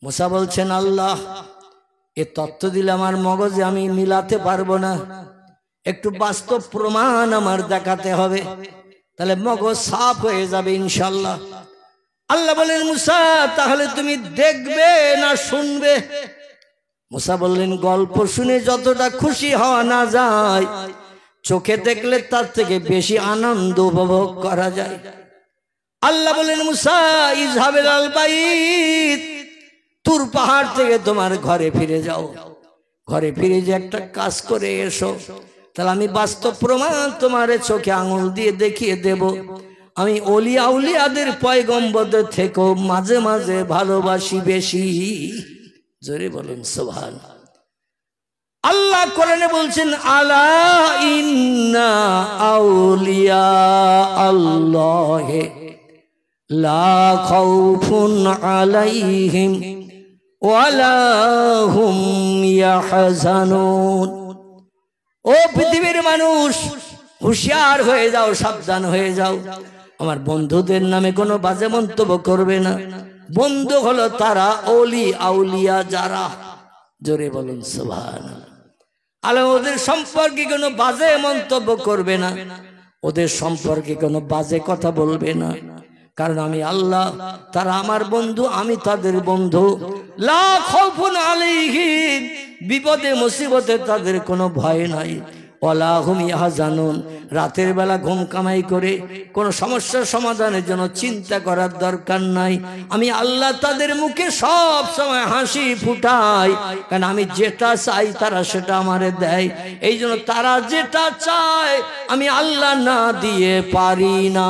মুসা বলছেন, আল্লাহ, এ তত্ত্ব দিলে আমার মগজে আমি মিলাতে পারবো না, একটু বাস্তব প্রমাণ আমার দেখাতে হবে, তাহলে মগজ সাফ হয়ে যাবে ইনশাল্লাহ। আল্লাহ বলেন, মুসা, তাহলে তুমি দেখবে না শুনবে? মুসা বললেন, গল্প শুনে যতটা খুশি হওয়া না যায়, চোখে দেখলে তার থেকে বেশি আনন্দ উপভোগ করা যায়। আল্লাহ বলেন, মুসা, ইজহাবিল আল বাইত, তুর পাহাড় থেকে তোমার ঘরে ফিরে যাও, ঘরে ফিরে যে একটা কাজ করে এসো, তাহলে আমি বাস্তব প্রমাণ তোমার চোখে আঙুল দিয়ে দেখিয়ে দেব। আমি ওলিয়া উলিয়াদের পয়গম্বরদের থেকেও মাঝে মাঝে ভালোবাসি বেশি। জোরে বলুন সুবহান। আল্লাহ কোরআনে বলছেন, আলা ইন্না আউলিয়া আল্লাহি লা খাউফুন আলাইহিম ওয়ালা হুম ইয়াহজানুন। ও পৃথিবীর মানুষ, হুঁশিয়ার হয়ে যাও, সাবধান হয়ে যাও, আমার বন্ধুদের নামে কোনো বাজে মন্তব্য করবে না। বন্ধু হলো তারা ওলি আউলিয়া যারা। জোরে বলুন সুবহানাল্লাহ। আল্লাহ ওদের সম্পর্কে কোনো বাজে মন্তব্য করবে না, ওদের সম্পর্কে কোনো বাজে কথা বলবে না, কারণ আমি আল্লাহ, তারা আমার বন্ধু, আমি তাদের বন্ধু। লা খাউফুন আলাইহিম, বিপদে মুসিবতে তাদের কোনো ভয় নাই। ওয়ালা হুম ইয়াহজানুন, রাতের বেলা ঘুম কামাই করে কোনো সমস্যার সমাধানের জন্য চিন্তা করার দরকার নাই। আমি আল্লাহ তাদের মুখে সব সময় হাসি ফুটাই, কারণ আমি যেটা চাই তারা সেটা আমারে দেয়। এই জন্য তারা যেটা চায় আমি আল্লাহ না দিয়ে পারি না।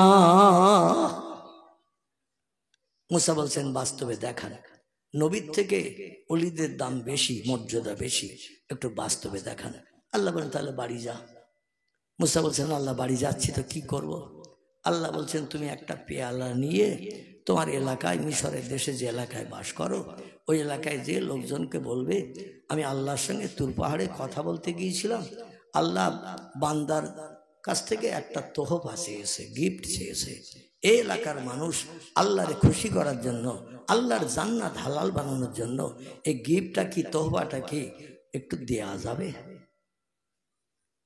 মুসা বলছেন, বাস্তবে দেখান, নবীর থেকে ওলিদের দাম বেশি, মর্যাদা বেশি, একটু বাস্তবে দেখান। আল্লাহ বলেন, তাহলে বাড়ি যা। মুসা বলছেন, আল্লাহ, বাড়ি যাচ্ছি তো কি করব? আল্লাহ বলছেন, তুমি একটা পেয়ালা নিয়ে তোমার এলাকায়, মিশরের দেশে যে এলাকায় বাস করো, ওই এলাকায় যে লোকজনকে বলবে, আমি আল্লাহর সঙ্গে তুর পাহাড়ে কথা বলতে গিয়েছিলাম, আল্লাহ বান্দার কাছ থেকে একটা তোহফা চেয়েছে, গিফট চেয়েছে। এই এলাকার মানুষ আল্লাহরে খুশি করার জন্য, আল্লাহর জান্নাত হালাল বানানোর জন্য এই গিফটটা কি, তোহফাটা কি একটু দেয়া যাবে?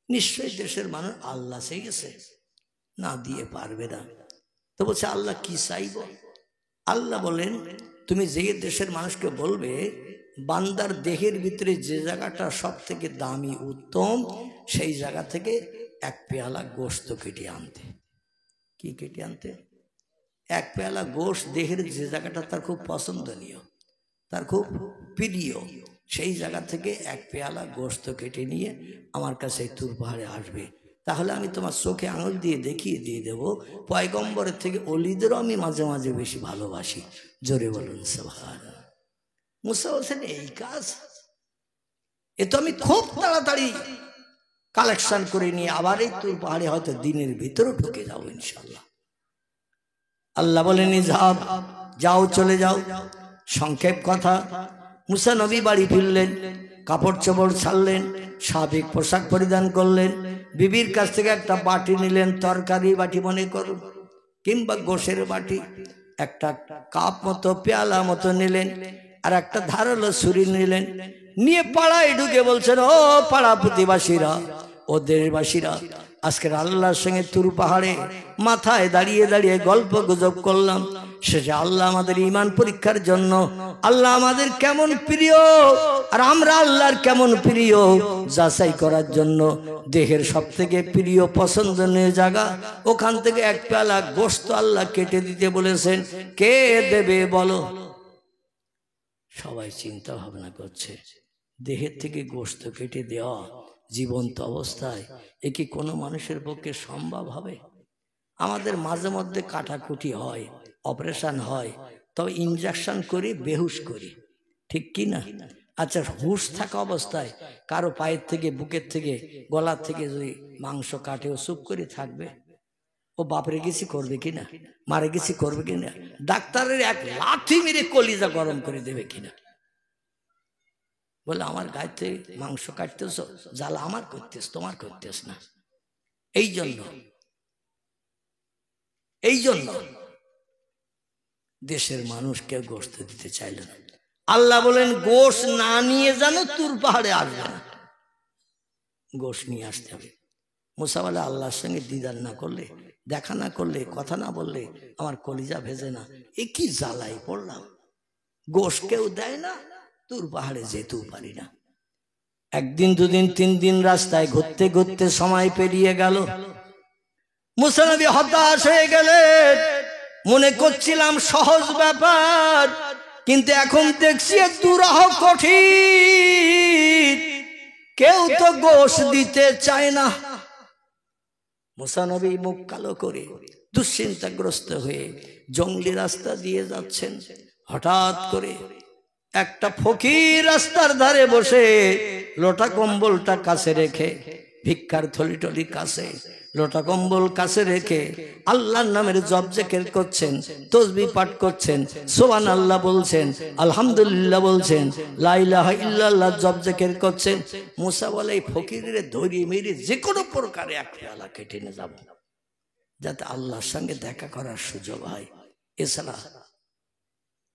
নিশ্চয়ই দেশের মানুষ আল্লাহ চেয়েছে, না দিয়ে পারবে না। তো বলছে, আল্লাহ কি চাইব? আল্লাহ বলেন, তুমি যে দেশের মানুষকে বলবে বান্দার দেহের ভিতরে যে জায়গাটা সব থেকে দামি উত্তম, সেই জায়গা থেকে এক পেয়ালা গোশত কেটে আনতে। কি কেটে আনতে? এক পেয়ালা গোশত, দেহের যে জায়গাটা তার খুব পছন্দনীয়, তার খুব প্রিয়, সেই জায়গা থেকে এক পেয়ালা গোশত কেটে নিয়ে আমার কাছে তুর পাহাড়ে আসবে। তাহলে আমি তোমার চোখে আঙুল দিয়ে দেখিয়ে দিয়ে দেবো, পয়গম্বরের থেকে অলিদেরও আমি মাঝে মাঝে বেশি ভালোবাসি। জোরে বলুন সুবহানাল্লাহ। মুসা বলছেন, এই কাজ, এ তো আমি খুব তাড়াতাড়ি কালেকশন করে নিয়ে আবার এই তুর পাহাড়ে হয়তো দিনের ভিতরে ঢুকে যাবো ইনশাল্লাহ। আল্লাহ বলেন, ইযহাব, যাও, চলে যাও। সংক্ষেপ কথা, মুসা নবী বাড়ি ফিরলেন, কাপড় চোপড় ছাড়লেন, স্বাভাবিক পোশাক পরিধান করলেন, বিবির কাছ থেকে একটা বাটি নিলেন, তরকারি বাটি মনে করুন, কিংবা গোশের বাটি, একটা কাপ মতো, পেয়ালা মতো নিলেন, আর একটা ধারালো ছুরি নিলেন, নিয়ে পাড়ায় ঢুকে বলছেন, ও পাড়া প্রতিবাসীরা, ও দেশবাসীরা, আজকের আল্লাহর সঙ্গে তুর পাহাড়ে মাথায় দাঁড়িয়ে দাঁড়িয়ে গল্প গুজব করলাম, শেষে আল্লাহ আমাদের ঈমান পরীক্ষার জন্য, আল্লাহ আমাদের কেমন প্রিয় আর আমরা আল্লাহর কেমন প্রিয় যাচাই করার জন্য দেহের সব থেকে প্রিয় পছন্দনীয় জায়গা, ওখান থেকে এক পেয়ালা গোশত আল্লাহ কেটে দিতে বলেছেন। কে দেবে বলো? সবাই চিন্তা ভাবনা করছে, দেহের থেকে গোশত কেটে দেওয়া জীবন্ত অবস্থায়, এ কি কোনো মানুষের পক্ষে সম্ভব হবে? আমাদের মাঝে মধ্যে কাটাকুটি হয়, অপারেশন হয়, তবে ইনজেকশন করে বেহুশ করি, ঠিক কি না? আচ্ছা, হুশ থাকা অবস্থায় কারো পায়ের থেকে, বুকের থেকে, গলার থেকে যদি মাংস কাটে, ও চুপ করে থাকবে? ও বাপরে গেছি করবে কিনা, মারে গেছি করবে কিনা, ডাক্তারের এক লাথি মেরে কলিজা গরম করে দেবে কিনা? বলে, আমার গায়ে মাংস কাটতেছ, জ্বালা আমার করতেছ, তোমার করতেছ না। এই জন্য দেশের মানুষ কেউ গোশত দিতে চাইল না। আল্লাহ বলেন গোশ না নিয়ে যেন তুর পাহাড়ে আসবে না, গোশ নিয়ে আসতে হবে। মুসা বলে আল্লাহর সঙ্গে দিদার না করলে, দেখা না করলে, কথা না বললে আমার কলিজা ভেজে না, এ কি জ্বালাই পড়লাম, গোশ কেউ দেয় না, তুর পাহাড়ে যেতেও পারি না। একদিন দুদিন তিন দিন রাস্তায় ঘুরতে ঘুরতে সময় পেরিয়ে গেল। মুসা নবী হতাশ হয়ে গেলেন, মনে করছিলাম সহজ ব্যাপার, কিন্তু এখন দেখছি দুরাহ কঠিন, কেউ তো গোশ দিতে চায় না। মুসা নবী মুখ কালো করে দুশ্চিন্তাগ্রস্ত হয়ে জঙ্গলি রাস্তা দিয়ে যাচ্ছেন। হঠাৎ করে একটা ফকির রাস্তার ধারে বসে লোটা কম্বলটা কাছে রেখে, ভিক্ষার থলি টলি কাছে, লোটা কম্বল কাছে রেখে আল্লাহর নামের জপ জিকির করছেন, তসবিহ পাঠ করছেন, সুবহানাল্লাহ বলছেন, আলহামদুলিল্লাহ বলছেন, লা ইলাহা ইল্লাল্লাহ জপ জিকির করছেন। মুসা বলে এই ফকিরের ধরিয়ে মেরে যে কোনো প্রকারে এক পেয়ালা কেটে নিয়ে যাব, যাতে আল্লাহর সঙ্গে দেখা করার সুযোগ হয়। এছাড়া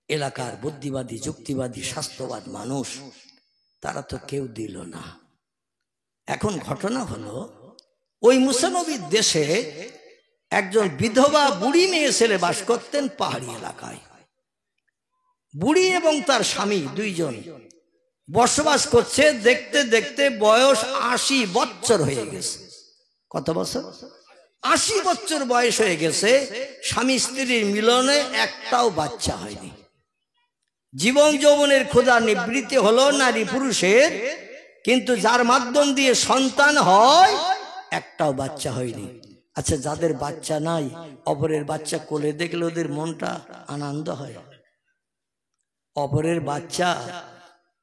এলাকার বুদ্ধিবাদী, যুক্তিবাদী, স্বাস্থ্যবাদ মানুষ তারা তো কেউ দিল না। এখন ঘটনা হলো, ওই মুসা নবীর দেশে একজন বিধবা বুড়ি মেয়ে ছেলে বাস করতেন পাহাড়ি এলাকায়। বুড়ি এবং তার স্বামী দুইজন বসবাস করছে। দেখতে দেখতে বয়স 80 বছর হয়ে গেছে। কত বছর? 80 বছর বয়স হয়ে গেছে। স্বামী স্ত্রীর মিলনে একটাও বাচ্চা হয়নি। জীবন যৌবনের ক্ষুধা নিবৃত্তি হলো নারী পুরুষের, কিন্তু যার মাধ্যম দিয়ে সন্তান হয় একটাও বাচ্চা হয়নি। আচ্ছা, যাদের বাচ্চা নাই অপরের বাচ্চা কোলে দেখলে ওদের মনটা আনন্দ হয়? অপরের বাচ্চা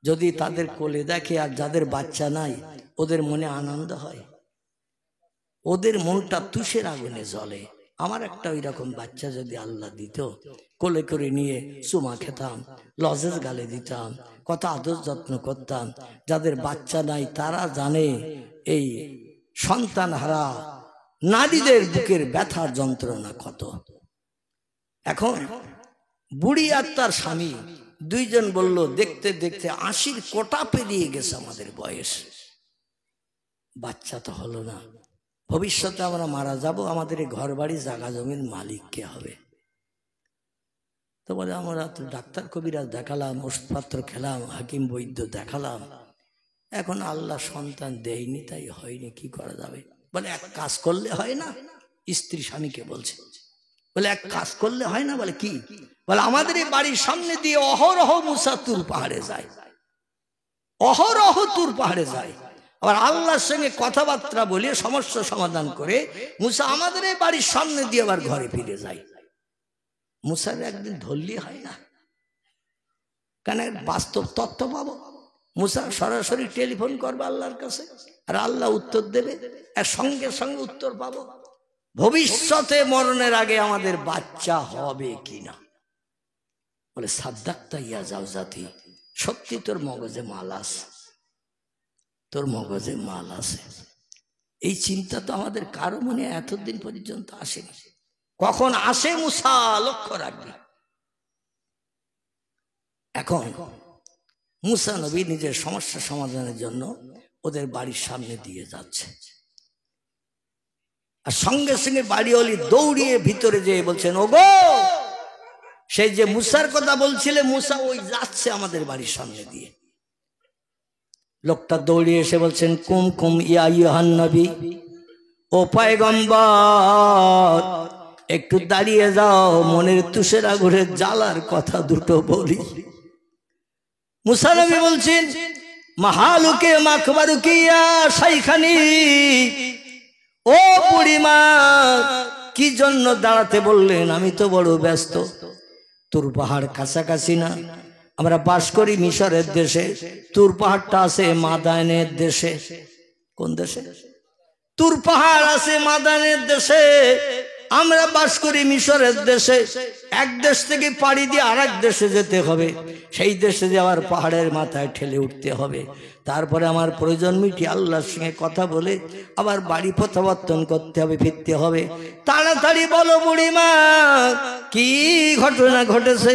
যদি তাদের কোলে দেখে আর যাদের বাচ্চা নাই ওদের মনে আনন্দ হয়? ওদের মনটা তুষের আগুনে জ্বলে। আমার একটা ওই রকম বাচ্চা যদি আল্লাহ দিত, কোলে করে নিয়ে চুমা খেতাম, লজেস গালে দিতাম, কত আদর যত্ন করতাম। যাদের বাচ্চা নাই তারা জানে এই সন্তান হারা নারীদের বুকের ব্যথার যন্ত্রণা কত। এখন বুড়ি আর তার স্বামী দুইজন বলল, দেখতে দেখতে 80 কোটা পেরিয়ে গেছে আমাদের বয়স, বাচ্চা তো হলো না, ভবিষ্যতে আমরা মারা যাব, আমাদের এই ঘর বাড়ি জায়গা জমির মালিক কে হবে? তো বলে আমরা তো ডাক্তার কবিরাজ দেখালাম, ওষুধপত্র খেলাম, হাকিম বৈদ্য দেখালাম, এখন আল্লাহ সন্তান দেয়নি, তাই হয়নি, কি করা যাবে? বলে এক কাজ করলে হয় না? স্ত্রী স্বামীকে বলছে, বলে এক কাজ করলে হয় না? বলে কি? বলে আমাদের এই বাড়ির সামনে দিয়ে অহরহ মুসা তুর পাহাড়ে যায়, অহরহ তুর পাহাড়ে যায়, আবার আল্লাহর সঙ্গে কথাবার্তা বলে সমস্যা সমাধান করে মুসা আমাদের এই বাড়ির সামনে দিয়ে আবার ঘরে ফিরে যায়। মুসার একদিন ধরলি হয় না? কেন? বাস্তব তথ্য পাবো। মুসা সরাসরি টেলিফোন করবে আল্লাহর কাছে, আর আল্লাহ উত্তর দেবে, আর সঙ্গে সঙ্গে উত্তর পাবো ভবিষ্যতে মরণের আগে আমাদের বাচ্চা হবে কিনা। বলে সাদ্দাক্তা ইয়া জাওজাতি, সত্যি তোর মগজে মাল আছে, তোর মগজে মাল আছে। এই চিন্তা তো আমাদের কারো মনে এতদিন পর্যন্ত আসেনি। কখন আসে মুসা লক্ষ্য রাখবে। এখন মুসা নবী নিজের সমস্যা সমাধানের জন্য ওদের বাড়ির সামনে দিয়ে যাচ্ছে, আর সঙ্গে সঙ্গে বাড়িওয়ালি দৌড়িয়ে ভিতরে যেয়ে বলছেন, ওগো, সেই যে মুসার কথা বলছিলে, মুসা ওই যাচ্ছে আমাদের বাড়ির সামনে দিয়ে। লোকটা দৌড়িয়ে এসে বলছেন, কুম কুম ইয়া ইউহান নবী, ও পয়গম্বর, একটু দাঁড়িয়ে যাও, মনের তুষের আগুনের জ্বালার কথা দুটো বলি। মুসা নবী বলছেন, মাহালুকে মাকবারুকে ইয়া শাইখানি, ও বুড়িমা, কি জন্য দাঁড়াতে বললেন? আমি তো বড় ব্যস্ত। তুর পাহাড় কাছাকাছি না, আমরা বাস করি মিশরের দেশে, তুর পাহাড়টা আছে মাদানের দেশে। কোন দেশে? তুর পাহাড় আছে মাদানের দেশে, আমরা বাস করি মিশরের দেশে। এক দেশ থেকে পাড়ি দিয়ে আর এক দেশে যেতে হবে, সেই দেশে যাওয়ার পাহাড়ের মাথায় ঠেলে উঠতে হবে, তারপরে আমার প্রয়োজন মিটি আল্লাহর সঙ্গে কথা বলে আবার বাড়ি প্রত্যাবর্তন করতে হবে, ফিরতে হবে। তাড়াতাড়ি বলো বুড়িমা, কি ঘটনা ঘটেছে?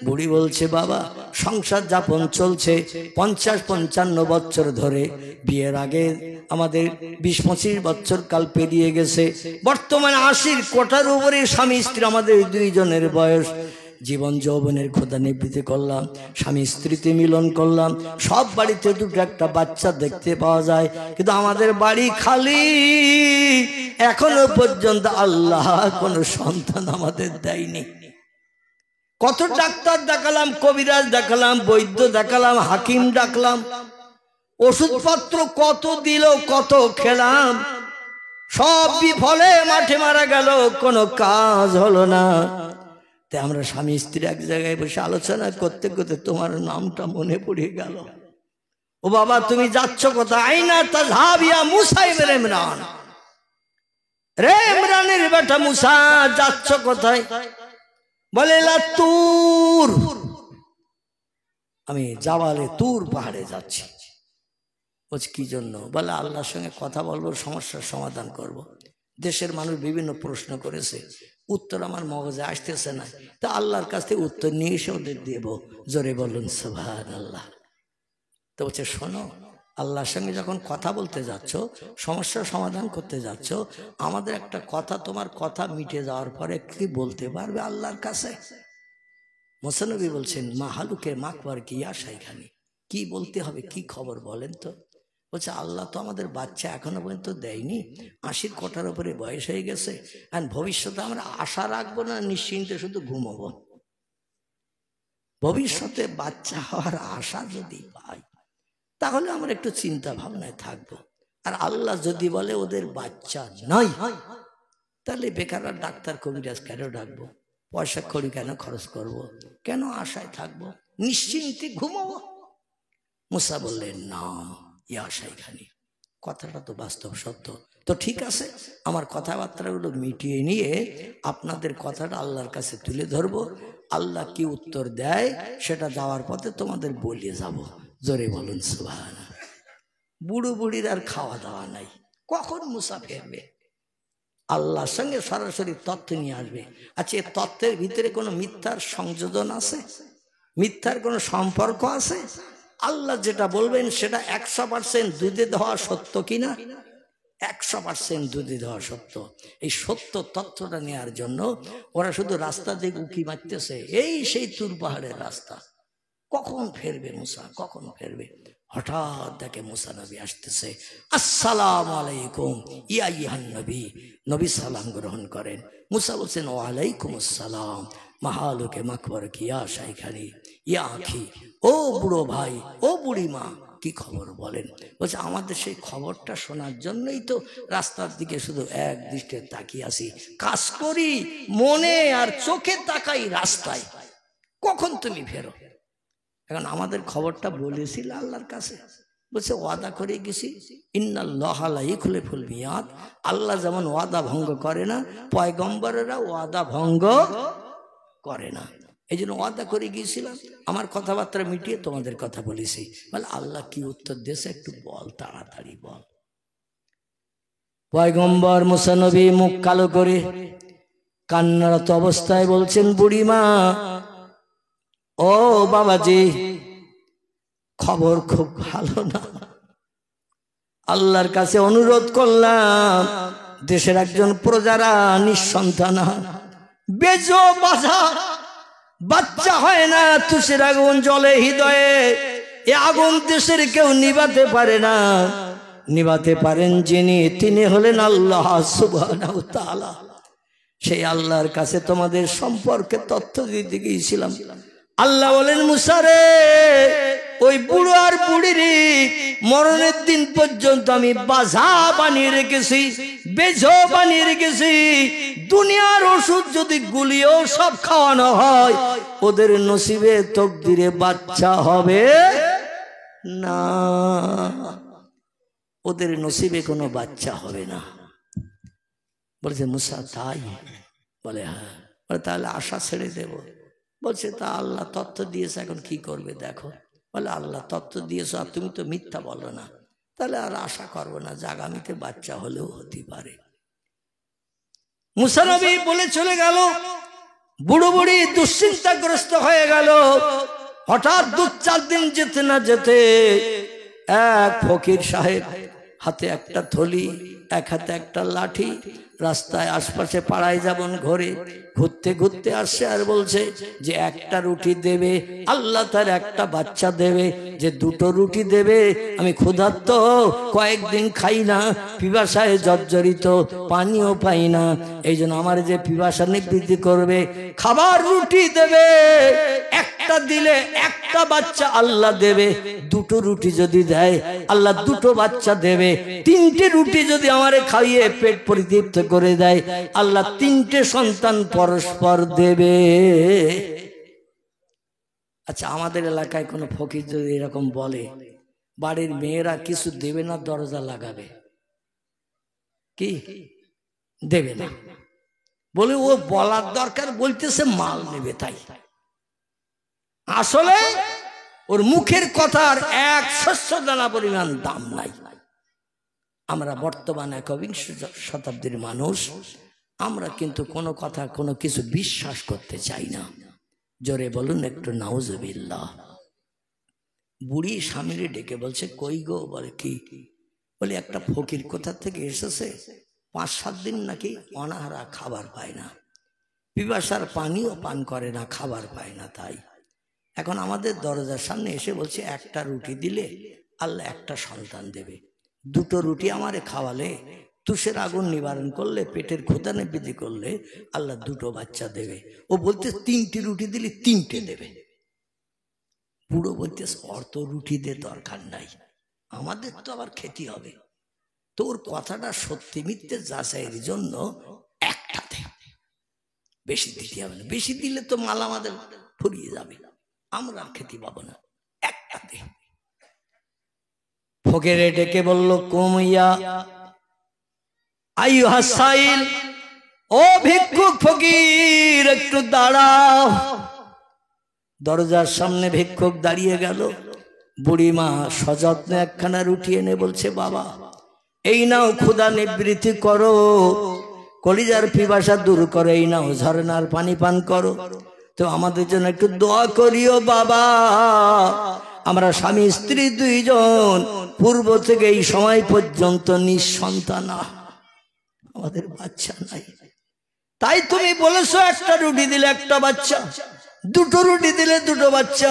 বুড়ি বলছে, বাবা সংসার যাপন চলছে 50-55 বছর ধরে। বিয়ের আগে আমাদের 20-25 বছর কাল পেরিয়ে গেছে। বর্তমানে 80 কোটার উপরে স্বামী স্ত্রী আমাদের দুইজনের বয়স। জীবন যৌবনের খোদা নিবৃত্তি করলাম, স্বামী স্ত্রীতে মিলন করলাম, সব বাড়িতে দুটো একটা বাচ্চা দেখতে পাওয়া যায়, কিন্তু আমাদের বাড়ি খালি। এখনো পর্যন্ত আল্লাহ কোনো সন্তান আমাদের দেয়নি। কত ডাক্তার দেখালাম, কবিরাজ দেখালাম, বৈদ্য দেখালাম, হাকিম ডাকলাম, ওষুধপত্র কত দিল, কত খেলাম, সব বিফলে মাঠে মারা গেল, কোনো কাজ হলো না। তাই আমরা স্বামী স্ত্রী এক জায়গায় বসে আলোচনা করতে করতে তোমার নামটা মনে পড়ে গেল। ও বাবা, তুমি যাচ্ছ কোথায়? আইনা তাযহাবিয়া মুসা ইবনে ইমরান, রে ইমরানের বেটা মুসা, যাচ্ছ কোথায়? বলে তুর, আমি জাবালে তুর পাহাড়ে যাচ্ছি। বলছি কি জন্য? বলে আল্লাহর সঙ্গে কথা বলবো, সমস্যার সমাধান করব। দেশের মানুষ বিভিন্ন প্রশ্ন করেছে, উত্তর আমার মগজে আসতেছে না, তা আল্লাহর কাছ থেকে উত্তর নিয়ে এসে ওদের দেব। জোরে বলুন সুবহানাল্লাহ। তো বলছে শোনো, আল্লাহর সঙ্গে যখন কথা বলতে যাচ্ছ, সমস্যার সমাধান করতে যাচ্ছ, আমাদের একটা কথা, তোমার কথা মিটে যাওয়ার পরে কি বলতে পারবে আল্লাহর কাছে? মুসা নবী বলছেন মাহালুকে মাকবার কি আশাইখানি, কি বলতে হবে, কি খবর বলেন তো? বলছে আল্লাহ তো আমাদের বাচ্চা এখনো পর্যন্ত দেয়নি, 80 কোটার উপরে বয়স হয়ে গেছে, আর ভবিষ্যতে আমরা আশা রাখবো না, নিশ্চিন্তে শুধু ঘুমাবো। ভবিষ্যতে বাচ্চা হওয়ার আশা যদি পাই তাহলে আমরা একটু চিন্তা ভাবনায় থাকবো। আর আল্লাহ যদি বলে ওদের বাচ্চা নাই, তাহলে বেকার ডাক্তার কবিরাজ কেন ডাকবো, পয়সা কড়ি কেন খরচ করব, কেন আশায় থাকবো, নিশ্চিন্তে ঘুমাবো। মুসা বললেন না, ই আশাই খানি, কথাটা তো বাস্তব সত্য। তো ঠিক আছে, আমার কথাবার্তাগুলো মিটিয়ে নিয়ে আপনাদের কথাটা আল্লাহর কাছে তুলে ধরবো। আল্লাহ কি উত্তর দেয় সেটা যাওয়ার পথে তোমাদের বলিয়ে যাব। জোরে বলুন সুবহানাল্লাহ। বুড়ো বুড়ির আর খাওয়া দাওয়া নাই, কখন মুসা ফেরবে? আল্লাহর সঙ্গে সরাসরি তথ্য নিয়ে আসবে। আচ্ছা, এই তথ্যের ভিতরে কোনো মিথ্যার সংযোজন আছে? মিথ্যার কোনো সম্পর্ক আছে? আল্লাহ যেটা বলবেন সেটা 100% দুধে দেওয়া সত্য কিনা? 100% দুধে দেওয়া সত্য। এই সত্য তথ্যটা নেওয়ার জন্য ওরা শুধু রাস্তা দিয়ে উঁকি মারতেছে, এই সেই তুর পাহাড়ের রাস্তা। কখন ফেরবে মুসা, কখন ফেরবে? হঠাৎ দেখে মুসা নবী আসতেছে। আসসালামু আলাইকুম ইয়া আইয়ুহান নবী। নবী সালাম গ্রহণ করেন। মুসা বলছেন ওয়ালাইকুম আসসালাম মাহালুকে মাকবার কি ইয়া শাইখানি ইয়া আখি। ও বুড়ো ভাই, ও বুড়ি মা, কি খবর বলেন? বলছে আমাদের সেই খবরটা শোনার জন্যই তো রাস্তার দিকে শুধু এক দৃষ্টিতে তাকিয়ে আসি, কাজ করি মনে আর চোখে তাকাই রাস্তায়, কখন তুমি ফেরো? এখন আমাদের খবরটা বলেছিল আল্লাহর কাছে। বলছে ওয়াদা করে গেছি, ইন্নাল্লাহা লা ইখলিফুল মিয়াদ, আল্লাহ যেমন ওয়াদা ভঙ্গ করে না, পয়গম্বরেরা ওয়াদা ভঙ্গ করে না। এই জন্য ওয়াদা করে গিয়েছিলাম, আমার কথাবার্তা মিটিয়ে তোমাদের কথা বলেছি। বলে আল্লাহ কি উত্তর দিয়েছে একটু বল, তাড়াতাড়ি বল। পয়গম্বর মুসা নবী মুখ কালো করে কান্নারত অবস্থায় বলছেন বুড়িমা, ও বাবাজি, খবর খুব ভালো না। আল্লাহর কাছে অনুরোধ করলাম, দেশের একজন প্রজারা নিঃসন্তানা, বেজো বাধা, বাচ্চা হয় না, তুষের আগুন জ্বলে হৃদয়ে, এ আগুন দেশের কেউ নিভাতে পারে না। নিভাতে পারেন যিনি, তিনি হলেন আল্লাহ সুবহানাহু ওয়া তাআলা। সেই আল্লাহর কাছে তোমাদের সম্পর্কে তথ্য দিতে গিয়েছিলাম। আল্লাহ বলেন মুসা রে, ওই বুড়ো আর বুড়ির মরণের দিন পর্যন্ত আমি বাজা বানিয়ে রেখেছি, বেজো বানিয়ে রেখেছি। দুনিয়ার ওষুধ যদি গুলিও সব খাওয়ানো হয়, ওদের নসিবে তকদিরে বাচ্চা হবে না, ওদের নসিবে কোনো বাচ্চা হবে না। বলছে মুসা তাই? বলে হ্যাঁ। বলে তাহলে আশা ছেড়ে দেব? বলছে তা আল্লাহ তথ্য দিয়েছে, এখন কি করবে দেখো। বলে আল্লাহ তথ্য দিয়েছো আর তুমি তো মিথ্যা বলো না, তাহলে আর আশা করবো না, যে আগামীতে বাচ্চা হলেও হতে পারে। মুসা নবী বলে চলে গেল। বুড়ো বুড়ি দুশ্চিন্তাগ্রস্ত হয়ে গেল। হঠাৎ 2-4 দিন যেতে না যেতে এক ফকির সাহেব, হাতে একটা থলি, এক হাতে একটা লাঠি, রাস্তায় আশপাশে পাড়ায় যেমন ঘরে ঘুরতে ঘুরতে আসছে আর বলছে যে একটা রুটি দেবে, আল্লাহ তার একটা বাচ্চা দেবে, যে 2টো রুটি দেবে, আমি ক্ষুধার্ত, কয়েকদিন খাই না, পিপাসায় জর্জরিত, পানিও পাই না, এই জন্য আমার যে পিপাসা নিবৃত্তি করবে, খাবার রুটি দেবে, একটা দিলে একটা বাচ্চা আল্লাহ দেবে, 2টো রুটি যদি দেয় আল্লাহ 2টো বাচ্চা দেবে, 3টে রুটি যদি আমারে খাইয়ে পেট পরিতৃপ্ত করে দেয় আল্লাহ 3টে সন্তান পরস্পর দেবে। আচ্ছা, আমাদের এলাকায় কোনো ফকির যদি এরকম বলে, বাড়ির মেয়েরা কিছু দেবে না, দরজা লাগাবে, কি দেবে না বলে ও বলার দরকার, বলতেছে মাল নেবে, তাই আসলে ওর মুখের কথার এক শস্য দানা পরিমাণ দাম নাই। আমরা বর্তমান 21 শতাব্দীর মানুষ, আমরা কিন্তু কোনো কথা কোনো কিছু বিশ্বাস করতে চাই না। জোরে বলুন একটু নাউজুবিল্লাহ। বুড়ি স্বামীরে ডেকে বলছে, কই গো? বলে কি? বলে একটা ফকির কোথা থেকে এসেছে, 5-7 দিন নাকি অনাহারা, খাবার পায় না, পিপাসার পানিও পান করে না, খাবার পায় না, তাই এখন আমাদের দরজার সামনে এসে বলছে একটা রুটি দিলে আল্লাহ একটা সন্তান দেবে, 2টো রুটি আমারে খাওয়ালে, তুষের আগুন নিবারণ করলে, পেটের ক্ষুধা নিবৃত্তি করলে আল্লাহ 2টো বাচ্চা দেবে। ও বলতে 3টে রুটি দিলে 3টে দেবে। বুড়ো বলতে অত রুটি দে দরকার নাই, আমাদের তো আবার খেতে হবে, তোর কথাটা সত্যি মিথ্যে যাচাইয়ের জন্য একটা দে, বেশি দিতে হবে না, বেশি দিলে তো মাল আমাদের ফুরিয়ে যাবে, আমরা খেতে পাবো না, একটা দে। ফকিরে ডেকে বলল, কুমিয়া আইয়ুহা সাইল, ও ভিক্ষুক ফকির একটু দাঁড়াও। দরজার সামনে ভিক্ষুক দাঁড়িয়ে গেল। বুড়িমা সযত্নে একখানা রুটি এনে বলছে, বাবা এই নাও, ক্ষুধা নিবৃত্তি করো, কলিজার পিপাসা দূর করো, এই নাও ঝর্ণার পানি পান করো, তো আমাদের জন্য একটু দোয়া করিও বাবা, আমরা স্বামী স্ত্রী 2 জন পূর্ব থেকে এই সময় পর্যন্ত নিঃসন্তান, আমাদের বাচ্চা নাই, তাই তুমি বলেছো একটা রুটি দিলে একটা বাচ্চা, 2টো রুটি দিলে 2টো বাচ্চা,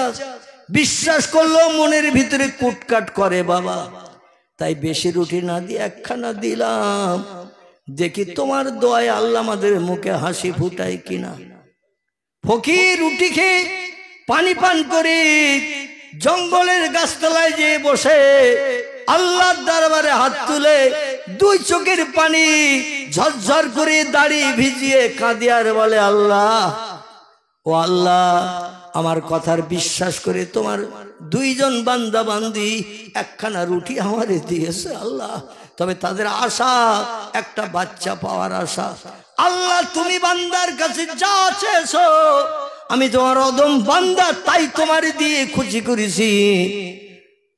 বিশ্বাস করলেও মনের ভিতরে কুটকাট করে বাবা, তাই বেশি রুটি না দিয়ে একখানা দিলাম, দেখি তোমার দোয়ায় আল্লাহ আমাদের মুখে হাসি ফুটায় কিনা। ফকির রুটি খেয়ে পানি পান করে জঙ্গলের গাছতলায় যেয়ে বসে আল্লাহর দরবারে হাত তুলে 2 চোখের পানি ঝরঝর করে দাড়ি ভিজিয়ে কাঁদে আর বলে, আল্লাহ ও আল্লাহ, আমার কথার বিশ্বাস করে তোমার 2 জন বান্দা বান্দি একখানা রুটি আমারে দিয়েছে আল্লাহ, তবে তাদের আশা একটা বাচ্চা পাওয়ার আশা। আল্লাহ তুমি বান্দার কাছে যা চেয়েছো, আমি তোমার অদম বান্দা, তাই তোমার দিয়ে খুশি করেছি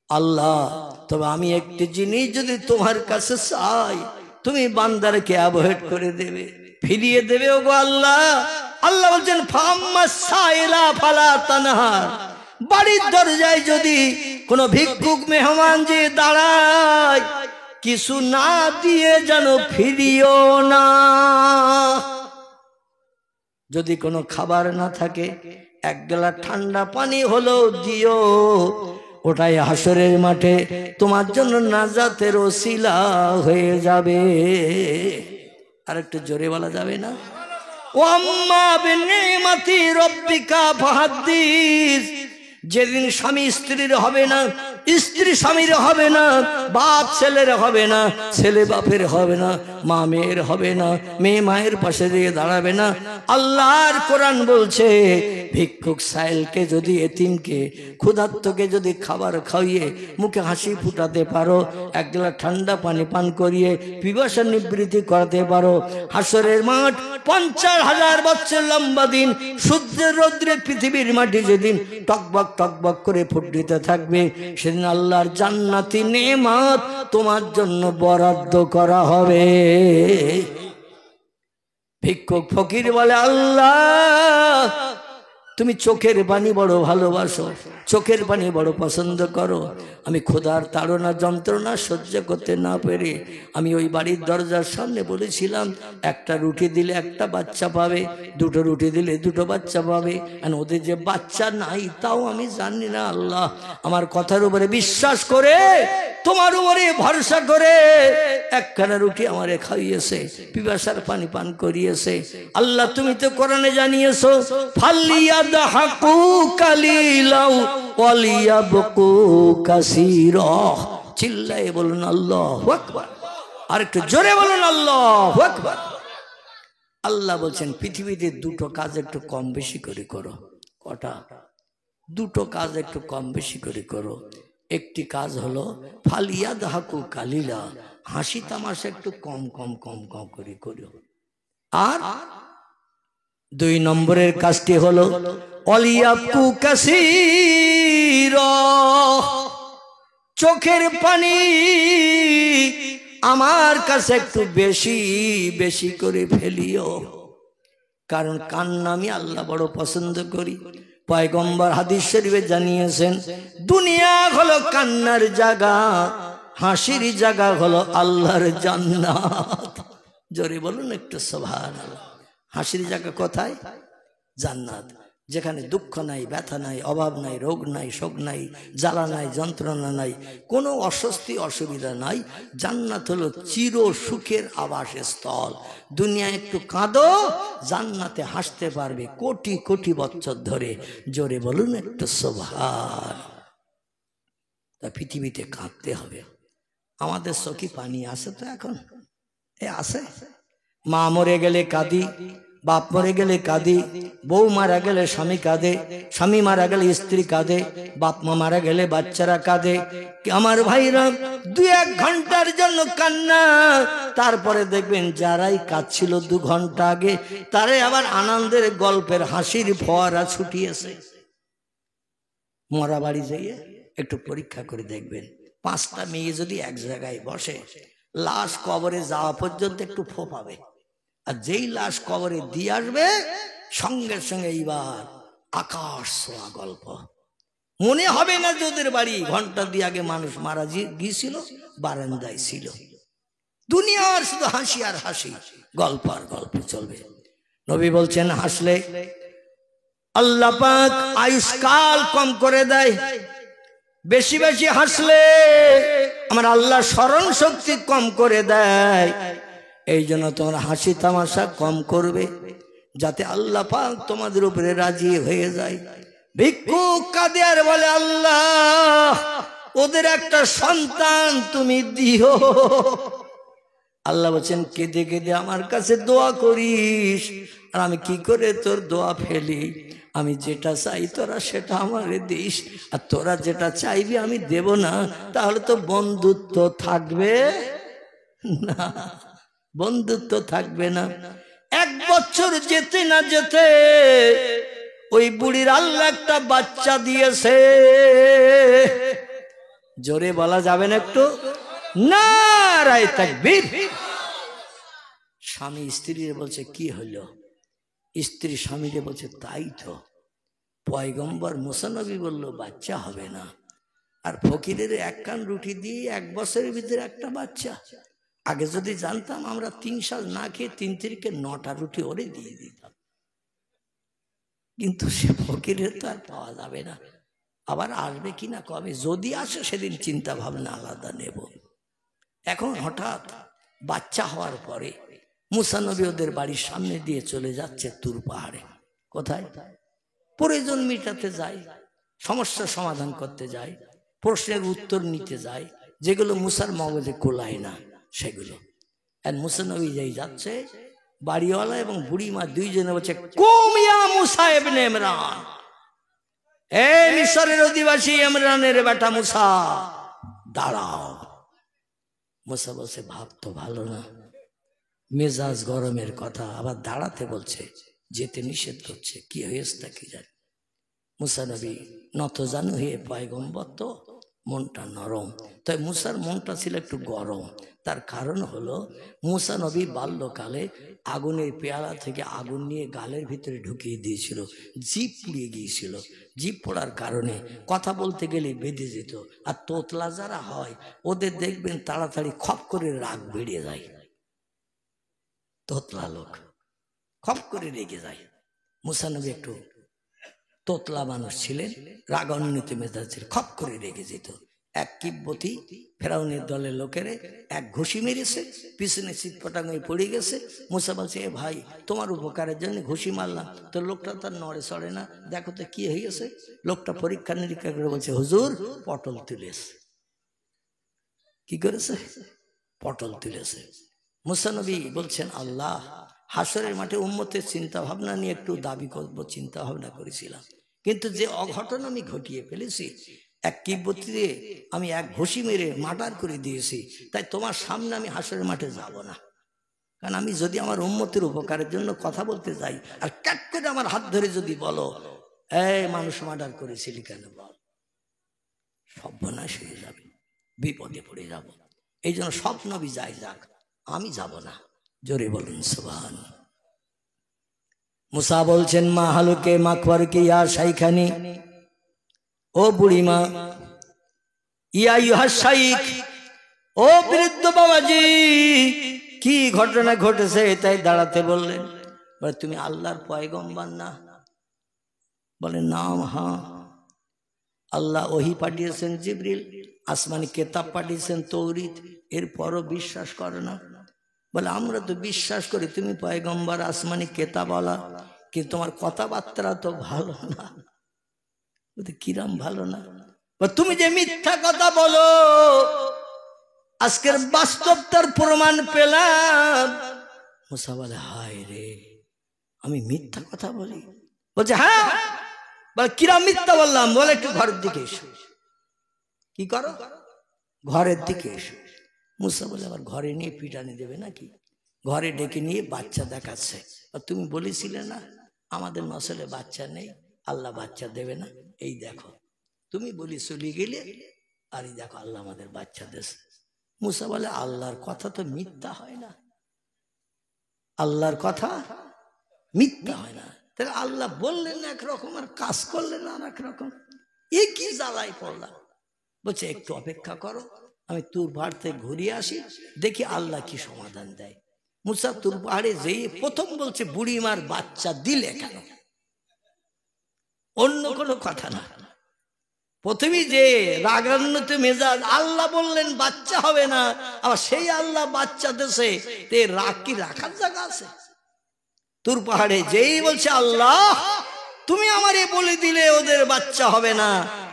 আল্লাহ, তবে আমি একটি জিনিস যদি তোমার কাছে চাই, তুমি বান্দারকে অ্যাভয়েড করে দেবে, ফিরিয়ে দেবে ওগো আল্লাহ। আল্লাহ বলছেন, ফাম্মা সাইলা ফালা তানহার, বাড়ির দরজায় যদি কোনো ভিক্ষুক মেহমান যে দাঁড়ায়, কিছু না দিয়ে যেন ফিরিও না। যদি কোনো খাবার না থাকে, 1 গ্লাস ঠান্ডা পানি হলেও দিও, ওটাই হাসরের মাঠে তোমার জন্য নাজাতের ওসিলা হয়ে যাবে। আর একটু জোরে বলা যাবে না? ও আম্মা বিনিমাতি রব্বিকা ফাহাদ্দিস, যেদিন স্বামী স্ত্রীর হবে না, স্ত্রী স্বামীর হবে না, বাপ ছেলের হবে না, ছেলে বাপের হবে না, মা মেয়ের হবে না, মেয়ে মায়ের পাশে দিয়ে দাঁড়াবে না। আল্লাহর কোরআন বলছে, ভিক্ষুক সাইলকে যদি, এতিমকে, ক্ষুধার্তকে যদি খাবার খাইয়ে মুখে হাসি ফুটাতে পারো, 1 গ্লাস ঠান্ডা পানি পান করিয়ে পিপাসা নিবৃত্তি করাতে পারো, হাসরের মাঠ 50,000 বছর লম্বা দিন, সূর্যের রৌদ্রে পৃথিবীর মাটি যেদিন টকবক টকবক করে ফুটতে থাকবে, সেদিন আল্লাহর জান্নাতি নেমাত তোমার জন্য বরাদ্দ করা হবে। ভিক্ষুক ফকির বলে, আল্লাহ তুমি চোখের পানি বড় ভালোবাসো, চোখের পানি বড় পছন্দ করো। আমি ক্ষুধার তাড়না যন্ত্রণা সহ্য করতে না পেরে আমি ওই বাড়ির দরজার সামনে বলেছিলাম, একটা রুটি দিলে একটা বাচ্চা পাবে, দুটো রুটি দিলে দুটো বাচ্চা পাবে। আর ওদের যে বাচ্চা নাই তাও আমি জানি না। আল্লাহ আমার কথার উপরে বিশ্বাস করে, তোমার উপরে ভরসা করে একখানা রুটি আমারে খাইয়েছে, পিপাসার পানি পান করিয়েছে। আল্লাহ তুমি তো কোরআনে জানিয়েছো, ফালিয়াদহাকু কালিলাও ওয়ালিয়াবকু কাসীরা। চিল্লায়ে বলুন আল্লাহু আকবার, আর একটু জোরে বলুন আল্লাহু আকবার। আল্লাহ বলছেন পৃথিবীতে দুটো কাজ একটু কম বেশি করে করো। কটা? দুটো কাজ একটু কম বেশি করে করো। একটি কাজ হলো ফালিয়াদহাকু কালিলা, হাসি তামাশা একটু কম কম কম কম করে করো। আর দুই নম্বরের কাজটি হলো ওয়ালিয়াবকু কাসীরা, চোখের পানি আমার কাছে একটু বেশি বেশি করে ফেলিও। কারণ কান্না আমি আল্লাহ বড় পছন্দ করি। পয়গম্বর হাদিস শরীফে জানিয়েছেন, দুনিয়া হলো কান্নার জায়গা, হাসির জায়গা হলো আল্লাহর জান্নাত। জোরে বলুন একটু সুবহানাল্লাহ। হাসির জায়গা কোথায়? জান্নাত, যেখানে দুঃখ নাই, ব্যথা নাই, অভাব নাই, রোগ নাই, শোক নাই, জ্বালা নাই, যন্ত্রণা নাই, কোনো অস্বস্তি অসুবিধা নাই। জান্নাত হলো চির সুখের আবাসস্থল। দুনিয়ায় একটু কাঁদো, জান্নাতে হাসতে পারবে কোটি কোটি বছর ধরে। জোরে বলুন একটু সুবহান। তা পৃথিবীতে কাঁদতে হবে। আমাদের চোখে পানি আসে তো এখন? আসে। মা মরে গেলে কাঁদি, বাপ মরে গেলে কাঁদি, বউ মারা গেলে স্বামী কাঁদে, স্বামী মারা গেলে স্ত্রী কাঁদে, বাপ মা মারা গেলে বাচ্চারা কাঁদে। আমার ভাইরা 2-1 ঘন্টার জন্য কান্না, তারপরে দেখবেন যারাই কাঁদছিল 2 ঘন্টা আগে, তারে আবার আনন্দের গল্পের হাসির ফোয়ারা ছুটিয়েছে। মরা বাড়ি যাইয়ে একটু পরীক্ষা করে দেখবেন, 5টা মেয়ে যদি এক জায়গায় বসে, লাশ কবরে যাওয়া পর্যন্ত একটু ফোপাবে, আর যেই লাশ কবরে দিয়ে আসবে সঙ্গে সঙ্গে এইবার আকাশ ছোঁয়া গল্প। মনে হবে না যে ওদের বাড়ি ঘন্টা 2 আগে মানুষ মারা গিয়েছিল, বারান্দায় ছিল। দুনিয়ার শুধু হাসি আর হাসি, গল্প আর গল্প চলবে। নবী বলছেন হাসলে আল্লাহ পাক আয়ুষ্কাল কম করে দেয়, বেশি বেশি হাসলে আমার আল্লাহ স্মরণ শক্তি কম করে দেয়। এই জন্য তোমরা হাসি তামাশা কম করবে, যাতে আল্লাহ পাক তোমাদের উপরে রাজি হয়ে যায়। ভিক্ষুক কাঁদে আর বলে, আল্লাহ ওদের একটা সন্তান তুমি দিও। আল্লাহ বলছেন কেঁদে কেঁদে আমার কাছে দোয়া করিস, আর আমি কি করে তোর দোয়া ফেলি? আমি যেটা চাই তোরা সেটা আমারে দিস, আর তোরা যেটা চাইবি আমি দেব না, তাহলে তো বন্ধুত্ব থাকবে না, বন্ধুত্ব থাকবে না। 1 বছর যেতে না যেতে ওই বুড়ির আল্লাহ একটা বাচ্চা দিয়েছে। জোরে বলা যাবে না একটু? নারায়ে তাকবীর। স্বামী স্ত্রীর বলছে কি হলো? স্ত্রী স্বামীকে বলছে তাই তো, পয়গম্বর মুসা নবী বলল বাচ্চা হবে না, আর ফকিরের 1 কান রুটি দিয়ে 1 বছরের ভিতরে একটা বাচ্চা। আগে যদি জানতাম আমরা 3 সাল না খেয়ে 3 তারিখে 9টা রুটি ওরে দিয়ে দিতাম, কিন্তু সে ফকিরের তো আর পাওয়া যাবে না। আবার আসবে কিনা কবে, যদি আসে সেদিন চিন্তা ভাবনা আলাদা নেব। এখন হঠাৎ বাচ্চা হওয়ার পরে মুসা নবী ওদের বাড়ির সামনে দিয়ে চলে যাচ্ছে তুর পাহাড়ে। কোথায়? প্রয়োজন মেটাতে যায়, সমস্যার সমাধান করতে যায়, প্রশ্নের উত্তর নিতে যায়, যেগুলো মুসার মগজে কোলায় না সেগুলো। আর মুসা নবী যাই যাচ্ছে, বাড়িওয়ালা এবং বুড়িমা দুইজনে বলছে কুম ইয়া মুসা ইবনে ইমরান, এই মিশরের অধিবাসী ইমরানের বেটা মুসা দাঁড়াও। মুসা বলছে ভাব তো ভালো না, মেজাজ গরমের কথা, আবার দাঁড়াতে বলছে, যেতে নিষেধ করছে, কি হয়েছে তা কি জানি। মুসা নবী নত জানু হয়ে পয়গম্বর তো মনটা নরম, তাই মুসার মনটা ছিল একটু গরম। তার কারণ হলো মুসা নবী বাল্যকালে আগুনের পেয়ালা থেকে আগুন নিয়ে গালের ভিতরে ঢুকিয়ে দিয়েছিল, জিভ পুড়িয়ে গিয়েছিল। জিভ পড়ার কারণে কথা বলতে গেলে বেঁধে যেত। আর তোতলা যারা হয় ওদের দেখবেন তাড়াতাড়ি খপ করে রাগ বেড়ে যায়। তোতলা লোক খপ করে রেগে যায়। মুসা নবী একটু তোতলা মানুষ ছিলেন, রাগান্বিত মেজাজ ছিল, খপ করে রেগে যেত। এক কিব্বতী ফেরাউনের দলের লোকেরে এক ঘুষি মেরেছে, পিছনে চিৎপটাং হয়ে পড়ে গেছে। মুসা বলছে, এ ভাই তোমার উপকারের জন্য ঘুষি মারলাম, তো লোকটা তার নড়ে চড়ে না, দেখো তো কি হয়ে গেছে। লোকটা পরীক্ষা নিরীক্ষা করে বলছে, হুজুর পটল তুলেছে। কি করেছে? পটল তুলেছে। মুসা নবী বলছেন, আল্লাহ, হাসরের মাঠে উম্মতের চিন্তা ভাবনা নিয়ে একটু দাবি করবো, চিন্তা ভাবনা করেছিলাম, কিন্তু যে অঘটন আমি ঘটিয়ে ফেলেছি, এক কিব্বতীকে আমি এক ঘুষি মেরে মার্ডার করে দিয়েছি, তাই তোমার সামনে আমি হাসরের মাঠে যাব না। কারণ আমি যদি আমার উম্মতের উপকারের জন্য কথা বলতে যাই আর ক্যাট করে আমার হাত ধরে যদি বলো, এই মানুষ মার্ডার করেছিলি কেন বল, সর্বনাশ হয়ে যাবে, বিপদে পড়ে যাব। এই জন্য সব নবী যাই যাক, আমি যাব না। জোরে বলুন সুবহান। মুসা বলছেন, মা হালুকে মাখবারকে ইয়া শাইখানি, ও বুড়িমা, ইয়া ইহা শাইখ, ও বৃদ্ধ বাবাজি, কি ঘটনা ঘটেছে তাই দাঁড়াতে বললেন। বলে, তুমি আল্লাহর পয়গম্বর না? বলে, নাম হ্যাঁ। আল্লাহ ওহি পাঠিয়েছেন জিবরিল, আসমানি কেতাব পাঠিয়েছেন তৌরিত, এরপরও বিশ্বাস করো না? বলে, আমরা তো বিশ্বাস করি তুমি পয়গম্বর, আসমানি কেতাবওয়ালা, কিন্তু তোমার কথাবার্তা তো ভালো না। কিরাম ভালো না? তুমি যে মিথ্যা কথা বলো, আজকের বাস্তবতার প্রমাণ পেলাম। মুসা বলে, হায় রে, আমি মিথ্যা কথা বলি? বলছে, হ্যাঁ। বলে, কিরাম মিথ্যা বললাম? বলে, একটু ঘরের দিকে এসো। কি করো? ঘরের দিকে এসো। মুসা বলে, আবার ঘরে নিয়ে পিটানি দেবে নাকি? ঘরে ডেকে নিয়ে বাচ্চা দেখাচ্ছে। তুমি বলেছিলে না আমাদের নসলে বাচ্চা নেই, আল্লাহ বাচ্চা দেবে না, এই দেখো তুমি বলি চলে গেলে, আর এই দেখো আল্লাহ আমাদের বাচ্চা দেশে। মুসা বলে, আল্লাহর কথা তো মিথ্যা হয় না, আল্লাহর কথা মিথ্যা হয় না। তাহলে আল্লাহ বললেন একরকম আর কাজ করলেন আর একরকম, এ কি জ্বালায় পড়লাম। বলছে, একটু অপেক্ষা করো, আমি তুর পাহাড় থেকে ঘুরিয়ে আসি, দেখি আল্লাহ কি সমাধান দেয়। মুসা তুর পাহাড়ে যেয়ে প্রথম বলছে, বুড়িমার বাচ্চা দিলে কেন? অন্য কোনো কথা না, প্রথমে যে রাগান্বিত মেজাজ, আল্লাহ বললেন বাচ্চা হবে না, আবার সেই আল্লাহ বাচ্চা দেশে, রাগ কি রাখার জায়গা আছে? তুর পাহাড়ে যেই বলছে, আল্লাহ তুমি আমারে বলে দিলে ওদের বাচ্চা হবে না,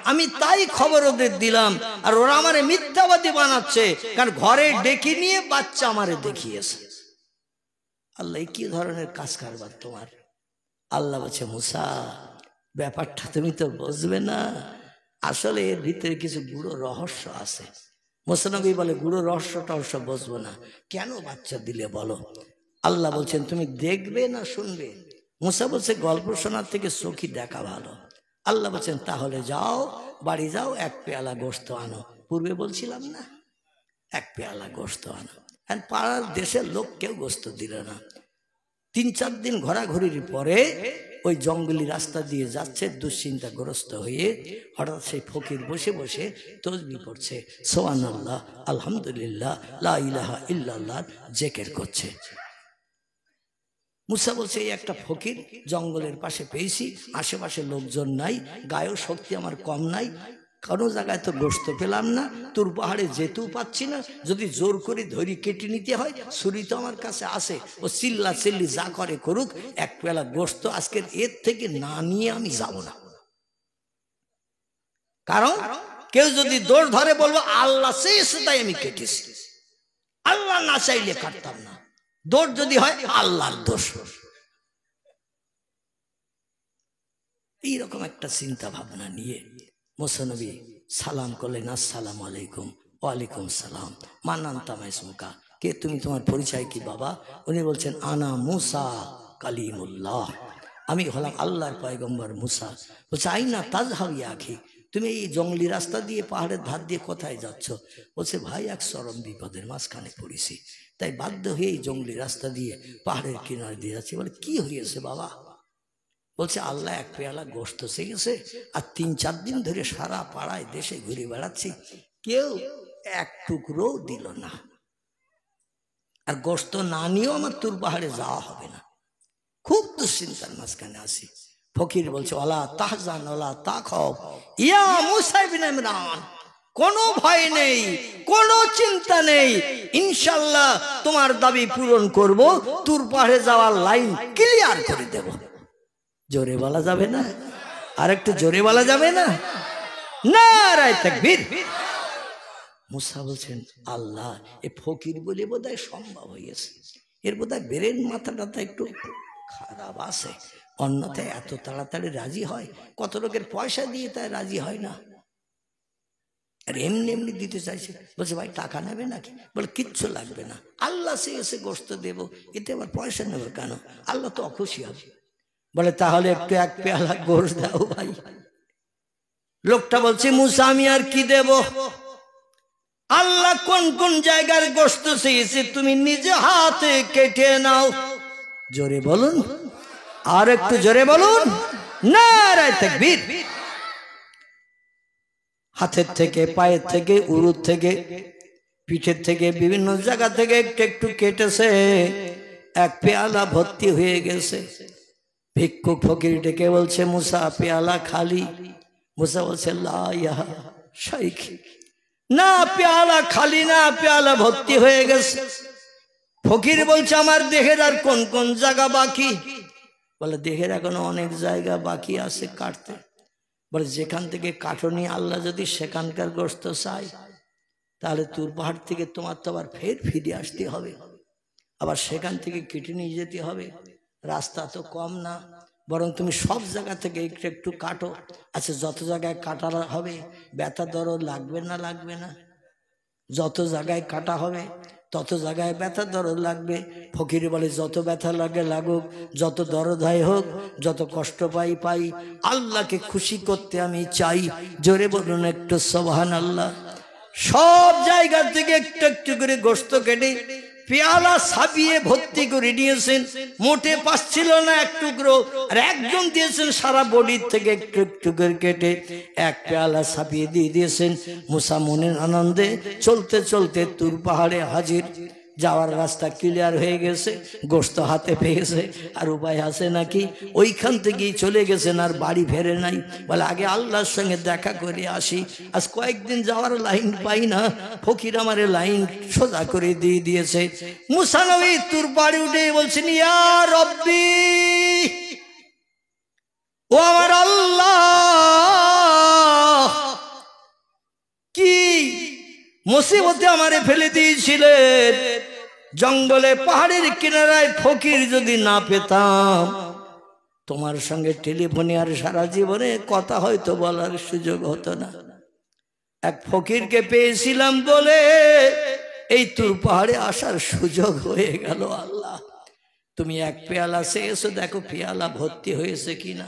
আমি তাই খবর ওদের দিলাম, আর ওরা আমারে মিথ্যাবাদী বানাচ্ছে, কারণ ঘরে ডেকে নিয়ে বাচ্চা আমারে দেখিয়েছে। আল্লাহ কি ধরনের কাজ কারবার তোমার? আল্লাহ বলছে, মুসা ব্যাপারটা তুমি তো বুঝবে না, আসলে এর ভিতরে কিছু গুড়ো রহস্য আছে। মুসা নবী বলে, গুড়ো রহস্য টহস্য বুঝবো না, কেন বাচ্চা দিলে বলো? আল্লাহ বলছেন, তুমি দেখবে না শুনবে? মুসা বলছে, গল্প শোনার থেকে চোখে দেখা ভালো। আল্লাহ বলছেন, তাহলে যাও, বাড়ি যাও, এক পেয়ালা গোশত আনো। পূর্বে বলছিলাম না, এক পেয়ালা গোশত আনো। পাড়ার দেশের লোক কেউ গোশত দিল না। 3-4 দিন ঘোরাঘুরির পরে ওই জঙ্গলি রাস্তা দিয়ে যাচ্ছে দুশ্চিন্তাগ্রস্ত হয়ে, হঠাৎ সেই ফকির বসে বসে তসবিহ পড়ছে, সুবহানাল্লাহ, আলহামদুলিল্লাহ, লা ইলাহা ইল্লাল্লাহ জিকির করছে। মুসা বলছে, এই একটা ফকির জঙ্গলের পাশে পেয়েছি, আশেপাশে লোকজন নাই, গায়েও শক্তি আমার কম নাই, কোনো জায়গায় তো গোশত পেলাম না, তুর পাহাড়ে যেতেও পাচ্ছি না, যদি জোর করে ধরি কেটে নিতে হয়, ছুরি তো আমার কাছে আছে, ও চিল্লা চিল্লি যা করে করুক, এক পেলা গোশত আজকের এর থেকে না নিয়ে আমি যাব না। কারণ কেউ যদি দৌড় ধরে বলবো আল্লাহ চেয়েছে তাই আমি কেটেছি, আল্লাহ না চাইলে কাটতাম না, দৌড় যদি হয় আল্লাহর দোষ। এইরকম একটা চিন্তা ভাবনা নিয়ে মুসা নবী সালাম করলেন, আসসালামু আলাইকুম। ওয়ালাইকুম সালাম। মানান তামাইসমুকা, কে তুমি, তোমার পরিচয় কি বাবা? উনি বলছেন, আনা মুসা কালিমুল্লাহ, আমি হলাম আল্লাহর পয়গম্বর মুসা। বলছে, আইনা তাজহাব ইয়া আখি, তুমি এই জঙ্গলি রাস্তা দিয়ে পাহাড়ের ধার দিয়ে কোথায় যাচ্ছ? বলছে ভাই এক চরম বিপদের মাঝখানে পড়েছি, তাই বাধ্য হয়ে এই জঙ্গলি রাস্তা দিয়ে পাহাড়ের কিনারে দিয়ে যাচ্ছি। বলে কি হয়েছে বাবা? বলছে আল্লাহ এক পেয়ালা গোশত চেয়েছে, আর 3-4 দিন ধরে সারা পাড়ায় দেশে ঘুরে বেড়াচ্ছি, কেউ এক টুকরো দিল না, আর গোশত না নিয়েও আমার তুর পাহাড়ে যাওয়া হবে না। খুব দুশ্চিন্তার মাঝখানে আছি। ফকির বলছে ওলা তাহজান ওলা তাখাফ ইয়া মুসা ইবনে ইমরান, কোনো ভয় নেই, কোনো চিন্তা নেই, ইনশাআল্লাহ তোমার দাবি পূরণ করব, তুর পাহাড়ে যাওয়ার লাইন ক্লিয়ার করে দেব। জোরে বলা যাবে না? আর একটু জোরে বলা যাবে না? নারায়ে তাকবীর। মুসা বলছেন আল্লাহ, এ ফকির বলে বোধহয় সম্ভব হয়েছে, এর বোধহয় ব্রেন মাথাটা একটু খারাপ আছে, অন্যথায় এত তাড়াতাড়ি রাজি হয়? কত লোকের পয়সা দিয়ে তাই রাজি হয় না, আর এমনি এমনি দিতে চাইছে। বলছে ভাই টাকা নেবে নাকি? বলে কিচ্ছু লাগবে না, আল্লাহ সে এসে গোশত দেব, এতে আবার পয়সা নেবে কেন? আল্লাহ তো অখুশি হবে। বলে তাহলে একটু এক পেয়ালা গোশত দাও ভাই। লোকটা বলছে মুসা আমি আর কি দেব, আল্লাহ কোন কোন জায়গার গোশত চেয়েছে তুমি নিজে হাতে কেটে নাও। জোরে বলুন, আর একটু জোরে বলুন, নারায়ে তাকবীর। হাতের থেকে, পায়ের থেকে, উরুর থেকে, পিঠের থেকে, বিভিন্ন জায়গা থেকে একটু একটু কেটেছে, এক পেয়ালা ভর্তি হয়ে গেছে। ভিক্ষুক ফকির ডেকে বলছে মুসা পেয়ালা খালি। মুসা বলছে লা ইয়া শাইখ, না পেয়ালা খালি না, পেয়ালা ভর্তি হয়ে গেছে। ফকির বলছে আমার দেহের আর কোন কোন জায়গা বাকি? বলে দেহের এখনো অনেক জায়গা বাকি আছে কাটতে। বলে যেখান থেকে কাটনি আল্লাহ যদি সেখানকার গোশত চাই, তাহলে তুর পাহাড় থেকে তোমার তো আবার ফের ফিরে আসতে হবে, আবার সেখান থেকে কেটে নিয়ে যেতে হবে, রাস্তা তো কম না, বরং তুমি সব জায়গা থেকে একটু একটু কাটো। আচ্ছা যত জায়গায় কাটা হবে ব্যথা দরদ লাগবে না লাগবে না? যত জায়গায় কাটা হবে তত জায়গায় ব্যথা দরদ লাগবে। ফকির বলে যত ব্যথা লাগে লাগুক, যত দরদ হয় হোক, যত কষ্ট পাই পাই, আল্লাহকে খুশি করতে আমি চাই। জোরে বলুন একটু সুবহানাল্লাহ। সব জায়গা থেকে একটু একটু করে গোশত কেটে পেয়ালা সাবিয়ে ভর্তি করে নিয়েছেন। মোটে পাচ্ছিল না এক টুকরো, আর একজন দিয়েছেন সারা বডির থেকে একটু একটু করে কেটে এক পেয়ালা সাবিয়ে দিয়ে দিয়েছেন। মুসা মনের আনন্দে চলতে চলতে তুর পাহাড়ে হাজির। যাওয়ার রাস্তা ক্লিয়ার হয়ে গেছে, গোশত হাতে পেয়েছে, আর উপায় আছে নাকি? ওইখান থেকেই চলে গেছেন, আর বাড়ি ফেরে নাই। বলে আগে আল্লাহর সঙ্গে দেখা করে আসি, আজ কয়েকদিন যাওয়ার লাইন পাই না, ফকির আমারে লাইন সোজা করে দিয়ে দিয়েছে। মুসা নবী তুর পাহাড়ে উঠে বলছেন ইয়া রব্বি, ও আমার আল্লাহ, কি মুসিবতে আমারে ফেলে দিয়েছিলেন, জঙ্গলে পাহাড়ের কিনারায় ফকির যদি না পেতাম, তোমার সঙ্গে টেলিফোনে আর সারা জীবনে কথা হয়তো বলার সুযোগ হতো না। এক ফকিরকে পেয়েছিলাম বলে এই তুর পাহাড়ে আসার সুযোগ হয়ে গেল। আল্লাহ তুমি এক পেয়ালা চেয়েছো, দেখো পেয়ালা ভর্তি হয়েছে কিনা।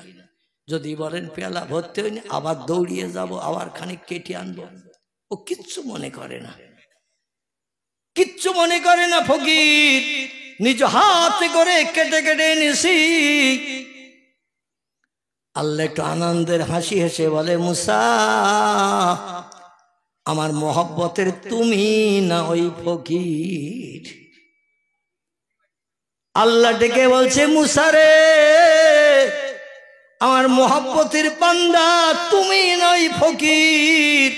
যদি বলেন পেয়ালা ভর্তি হয়নি, আবার দৌড়িয়ে যাব, আবার খানিক কেটে আনবো। ও কিচ্ছু মনে করে না, কিচ্ছু মনে করে না। ফকির নিজ হাতে করে কেটে কেটে এনেছি। আল্লাহ একটু আনন্দের হাসি হেসে বলে মুসা, আমার মহব্বতের তুমি না ওই ফকির। আল্লাহ ডেকে বলছে মুসা রে, আমার মহব্বতের বান্দা তুমি না ওই ফকির।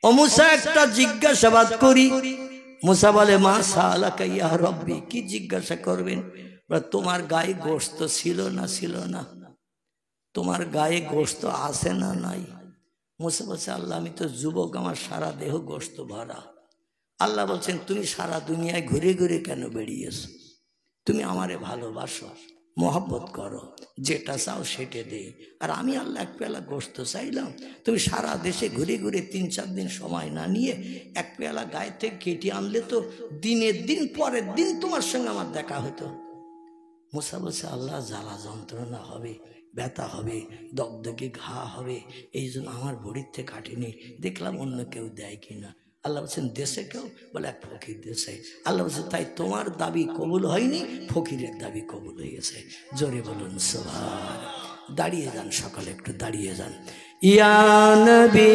ও মুসা একটা জিজ্ঞাসাবাদ করি। মুসা বলে মা সালাকা ইয়া রব্বি, কি জিজ্ঞাসা করবেন? তোমার গায়ে গোশত ছিল না ছিল না? তোমার গায়ে গোশত আছে না নাই? মুসা বলছে আল্লাহ আমি তো যুবক, আমার সারা দেহ গোশত ভরা। আল্লাহ বলছেন তুমি সারা দুনিয়ায় ঘুরে ঘুরে কেন বেরিয়েছো? তুমি আমারে ভালোবাসো, মহব্বত করো, যেটা চাও সেটা দে। আর আমি আল্লাহ এক পেয়ালা গোশত চাইলাম, তুমি সারা দেশে ঘুরে ঘুরে 3-4 দিন সময় না নিয়ে এক পেয়ালা গায়ে থেকে কেটে আনলে তো দিনের দিন পরের দিন তোমার সঙ্গে আমার দেখা হতো। মুসা বলছে আল্লাহ জ্বালা যন্ত্রণা হবে, ব্যথা হবে, দগদগে ঘা হবে, এই জন্য আমার বড়িতে কাটেনি, দেখলাম অন্য কেউ দেয় কিনা। আল্লাহ বলছেন দেশে কেউ বলে এক ফকির দেশে। আল্লাহ বলছেন তাই তোমার দাবি কবুল হয়নি, ফকিরের দাবি কবুল হয়ে গেছে। জোরে বলুন সুবহান। দাঁড়িয়ে যান সকালে, একটু দাঁড়িয়ে যান। ইয়া নবী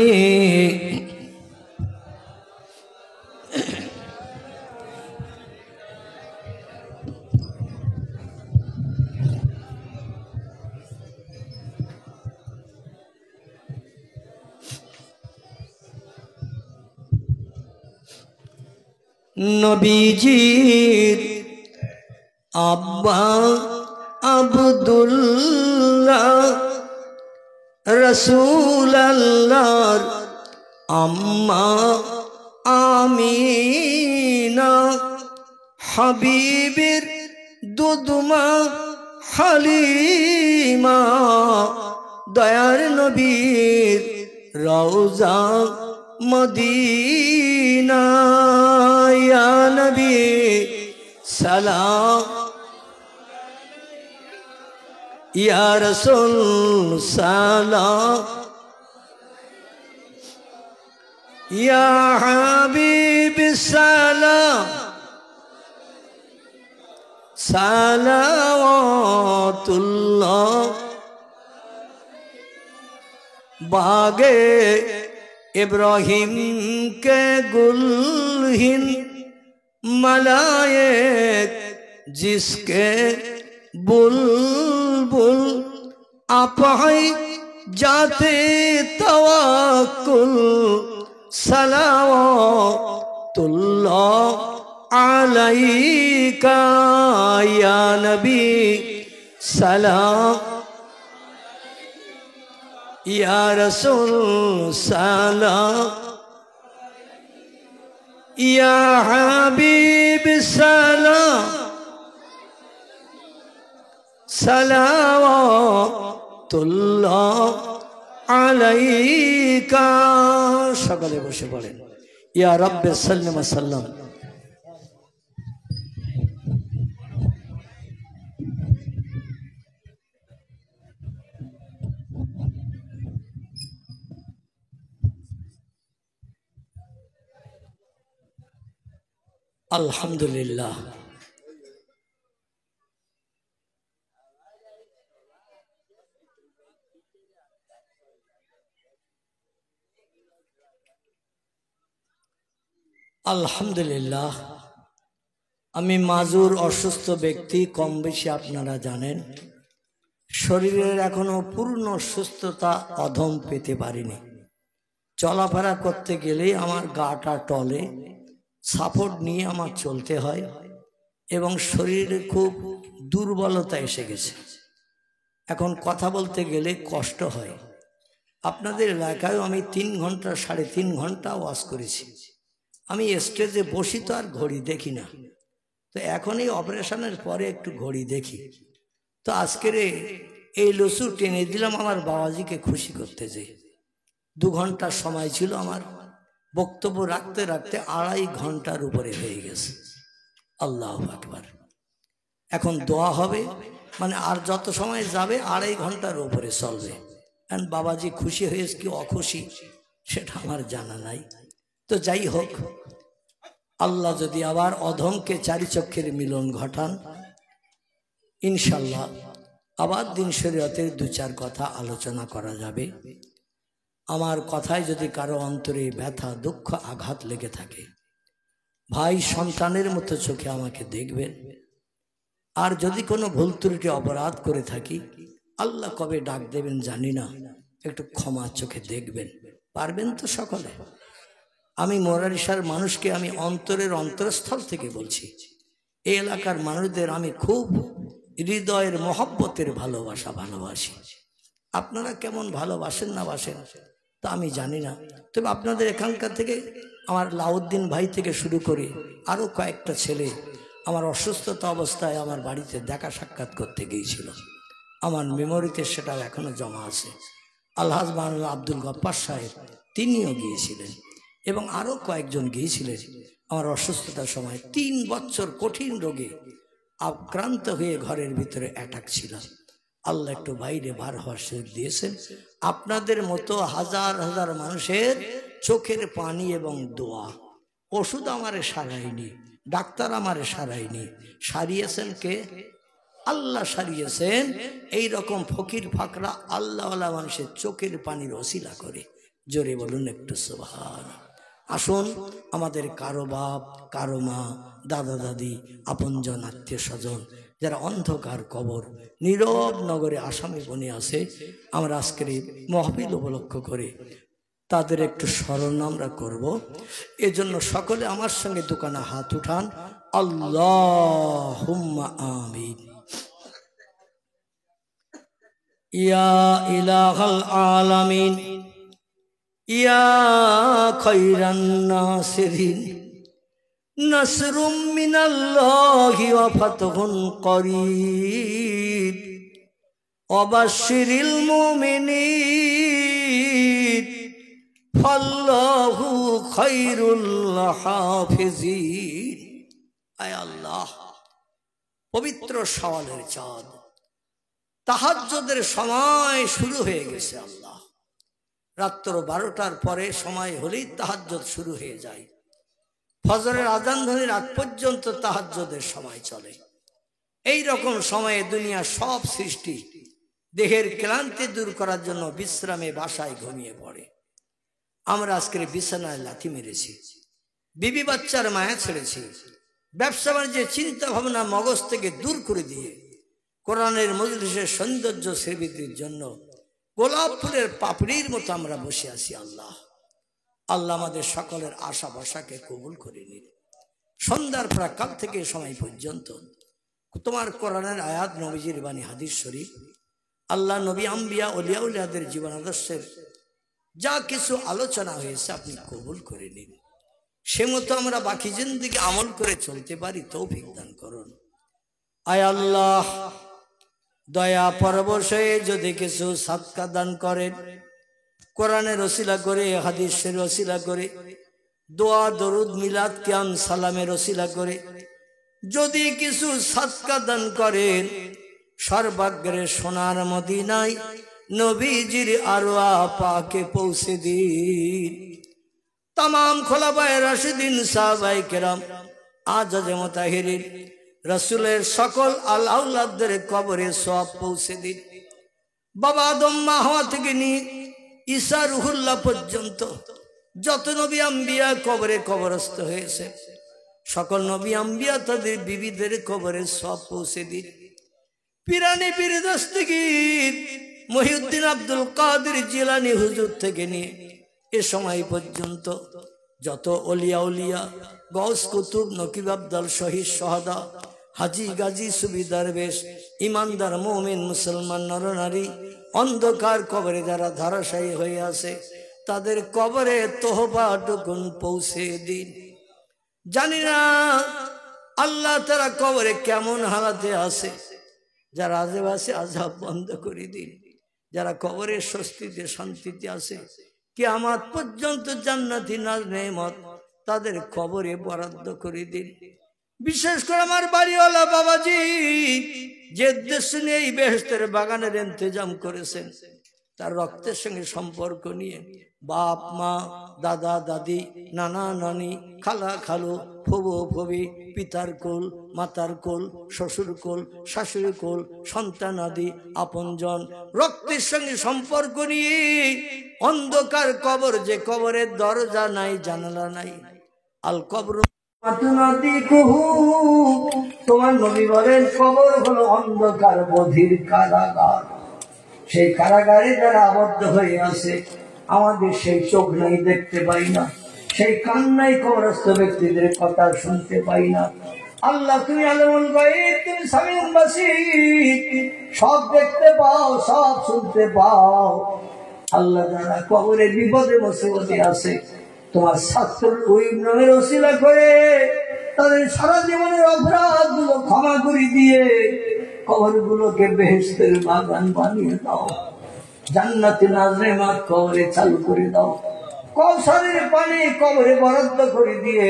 নবীজির আব্বা আব্দুল্লাহ, রাসূলুল্লাহর আম্মা আমিনা, হাবিবের দুধমা হালিমা, দয়ার নবীর রওজা মদিনা। ইয়া নবী সালাম, ইয়া রাসূল সালাম, ইয়া হাবিব সালাম, সালাওয়াতুল্লাহ। बागे इब्राहिम के गुलहिन मलाएक जिसके बुलबुल आपहाय जाते तवक्कुल सलावतुल्लाह अलैका या नबी सलाम, या रसूल सलाम, या हबीब सलाम, सलावतुल्लाह अलैका। সকলে বসে পড়েন। ইয়া রব্বে সাল্লিম সাল্লাম। আলহামদুলিল্লাহ। আলহামদুলিল্লাহ। আমি মাজুর, অসুস্থ ব্যক্তি, কম বেশি আপনারা জানেন। শরীরের এখনো পূর্ণ সুস্থতা অধম পেতে পারিনি। চলাফেরা করতে গেলেই আমার গাটা টলে, সাপোর্ট নিয়ে আমার চলতে হয় এবং শরীরে খুব দুর্বলতা এসে গেছে। এখন কথা বলতে গেলে কষ্ট হয়। আপনাদের এলাকায়ও আমি 3 ঘন্টা 3.5 ঘন্টা ওয়াজ করেছি। আমি স্টেজে বসি তো আর ঘড়ি দেখি না, তো এখন এই অপারেশনের পরে একটু ঘড়ি দেখি। তো আজকের এই লসু টেনে দিলাম আমার বাবাজিকে খুশি করতে, যে 2 ঘন্টার সময় ছিল আমার, বক্তব্য রাখতে রাখতে 2.5 ঘন্টার উপরে হয়ে গেছে। আল্লাহু আকবার। এখন দোয়া হবে, মানে আর যত সময় যাবে 2.5 ঘন্টার উপরে চলবে। কারণ বাবাজি খুশি হয়েছে কি অখুশি সেটা আমার জানা নাই। তো যাই হোক, আল্লাহ যদি আবার অধমকে 4 চক্ষের মিলন ঘটান, ইনশাল্লাহ আবার দিন শরীয়তের 2-4 কথা আলোচনা করা যাবে। আমার কথায় যদি কারো অন্তরে ব্যথা, দুঃখ, আঘাত লেগে থাকে, ভাই সন্তানের মতো চোখে আমাকে দেখবেন। আর যদি কোনো ভুল ত্রুটি অপরাধ করে থাকি, আল্লাহ কবে ডাক দেবেন জানি না, একটু ক্ষমা চোখে দেখবেন। পারবেন তো সকলে? আমি মোরারিসার মানুষকে আমি অন্তরের অন্তরস্থল থেকে বলছি, এই এলাকার মানুষদের আমি খুব হৃদয়ের মহব্বতের ভালোবাসি। আপনারা কেমন ভালোবাসেন না বাসেন তা আমি জানি না, তবে আপনাদের এখানকার থেকে আমার লাউদ্দিন ভাই থেকে শুরু করে আরও কয়েকটা ছেলে আমার অসুস্থতা অবস্থায় আমার বাড়িতে দেখা সাক্ষাৎ করতে গিয়েছিল। আমার মেমোরিতে সেটা এখনো জমা আছে। আলহাজ মাওলানা আব্দুল গফফার সাহেব তিনিও গিয়েছিলেন এবং আরও কয়েকজন গিয়েছিলেন আমার অসুস্থতার সময়। 3 বছর কঠিন রোগে আক্রান্ত হয়ে ঘরের ভিতরে অ্যাটাক ছিল। আল্লাহ একটু বাইরে বার হওয়ার সুযোগ দিয়েছেন। আপনাদের মতো হাজার হাজার মানুষের চোখের পানি এবং দোয়া, ওষুধ আমারে সারায়নি, ডাক্তার আমারে সারায়নি, সারিয়েছেন কে? আল্লাহ সারিয়েছেন। এই রকম ফকির ফাকরা আল্লাহওয়ালা মানুষের চোখের পানির ওসিলা করে। জোরে বলুন একটু সুবহান। আসুন, আমাদের কারো বাপ, কারো মা, দাদা দাদি, আপনজন, আত্মীয় স্বজন যারা অন্ধকার কবর নীরব নগরে আসামে বনে আছে, আমরা আজকের এই মাহফিল উপলক্ষ করে তাদের একটু স্মরণ আমরা করব। এজন্য সকলে আমার সঙ্গে দোকানে হাত উঠান, আল্লাহুম্মা আমিন। ইয়া ইলাহাল আলামিন, ইয়া খায়রান নাসিরিন, নাসরুম মিনাল্লাহি ওয়া ফাতহুন করিব, ওয়া বাশশিরিল মুমিনিন, ফাল্লাহু খায়রুল হাফিজিন। আয় আল্লাহ, পবিত্র শাওয়ালের চাঁদ, তাহাজ্জুদের সময় শুরু হয়ে গেছে। আল্লাহ, রাত্র 12টার পরে সময় হলেই তাহাজ্জুদ শুরু হয়ে যায়। ফজরের আযান ধ্বনির আগ পর্যন্ত তাহাজ্জুদের সময় চলে। এই রকম সময়ে দুনিয়ার সব সৃষ্টি দেহের ক্লান্তি দূর করার জন্য বিশ্রামে বাসায় ঘুমিয়ে পড়ে। আমরা আজকের বিছানায় লাথি মেরেছি, বিবি বাচ্চার মায়া ছেড়েছি, ব্যবসা বাণিজ্যের চিন্তা ভাবনা মগজ থেকে দূর করে দিয়ে কোরআনের মজলিসের সৌন্দর্য সেবিতির জন্য গোলাপ ফুলের পাপড়ির মতো আমরা বসে আছি। আল্লাহ, আল্লাহ আমাদের সকলের আশা ভরসাকে কবুল করে নিন। সন্ধ্যার প্রাকাল থেকে সময় পর্যন্ত তোমার কোরআনের আয়াত, নবীজির বাণী, হাদিস শরীফ, আল্লাহ নবী, আম্বিয়া, ওলিয়া উলিয়াদের জীবন আদর্শের যা কিছু আলোচনা হয়েছে আপনি কবুল করে নিন। সে মতো আমরা বাকি জিন্দেগি আমল করে চলতে পারি, তৌফিক দান করুন। আয় আল্লাহ, দয়া পরবশ হয়ে যদি কিছু সাদকা দান করেন, কোরআনের ওসিলা করে, হাদিসের ওসিলা করে, দোয়া দরুদ মিলাদ কিয়াম সালামের ওসিলা করে যদি কিছু সাদকা দান করেন, সর্বাগ্রে সোনার মদিনায় নবীজির আরওয়া পাকে পৌঁছে দিন। তামাম খোলাফায়ে রাশিদিন, সাহাবায়ে কেরাম, আজাজে মুতাহিরিন, রাসূলের সকল আল আওলাদদের কবরে সওয়াব পৌঁছে দিন। বাবা আদম, মা হাওয়া থেকে নিয়ে ঈসা রুহুল্লাহ পর্যন্ত যত নবী আম্বিয়া কবরে কবরস্থ হয়েছে, সকল নবী আম্বিয়া তাদের বিবিদের কবরে সওয়াব পৌঁছে দিন। পিরানি পীর দস্তগীর মহিউদ্দিন আব্দুল কাদের জিলানী হুজুর থেকে নিয়ে এ সময় পর্যন্ত যত ওলিয়া উলিয়া, গৌস কুতুব, নকিব আবদাল, শহীদ সোহাদা, হাজি গাজী, সুবিদার বেশ, ইমানদার মুমিন মুসলমান নরনারী অন্ধকার কবরে যারা ধারাশায়ী হয়ে আছে, তাদের কবরে তোহবা টুকুন পৌঁছে দিন। জানি না আল্লাহ তারা কবরে কেমন হালাতে আছে, যারা আজেবাসে আযাব বন্ধ করে দিন। যারা কবরের স্বস্তিতে শান্তিতে আছে, কিয়ামত পর্যন্ত জান্নাতি নাজ নেমত তাদের কবরে বরাদ্দ করে দিন। বিশেষ করে আমার বাড়িওয়ালা বাবাজি যে উদ্দেশ্য নিয়ে এই বেহেশতের বাগানের ইন্তজাম করেছেন, তার রক্তের সঙ্গে সম্পর্ক নিয়ে বাপ মা, দাদা দাদি, নানা নানি, খালা খালু, ফুবু ফুবি, পিতার কোল, মাতার কোল, শ্বশুর কোল, শাশুড়ি কোল, সন্তান আদি আপনজন, রক্তের সঙ্গে সম্পর্ক নিয়ে অন্ধকার কবর, যে কবরের দরজা নাই, জানালা নাই, আল কবর তোমার নবী বলেন কবর হলো অন্ধকার বধির কারাগার। সেই কারাগারে যারা আবদ্ধ হয়ে আছে, আমাদের সেই চোখ নাই, দেখতে পাই না, সেই কান নাই, কবরস্থ ব্যক্তিদের কথা শুনতে পাই না। আল্লাহ তুমি আলমুল গায়ব, তুমি সামিউল বাসীর, সব দেখতে পাও, সব শুনতে পাও। আল্লাহ যারা কবরে বিপদে মুসিবতে আছে, তোমার ছাত্র ওই নামের ওসিলা করে তাদের সারা জীবনের অপরাধ গুলো ক্ষমা করে দিয়ে কবর গুলোকে বেহেশতের বাগান বানিয়ে দাও। জান্নাতে নাজরেমাত কবরে চালু করে দাও। কওসারের পানি কবরে বরাদ্দ করে দিয়ে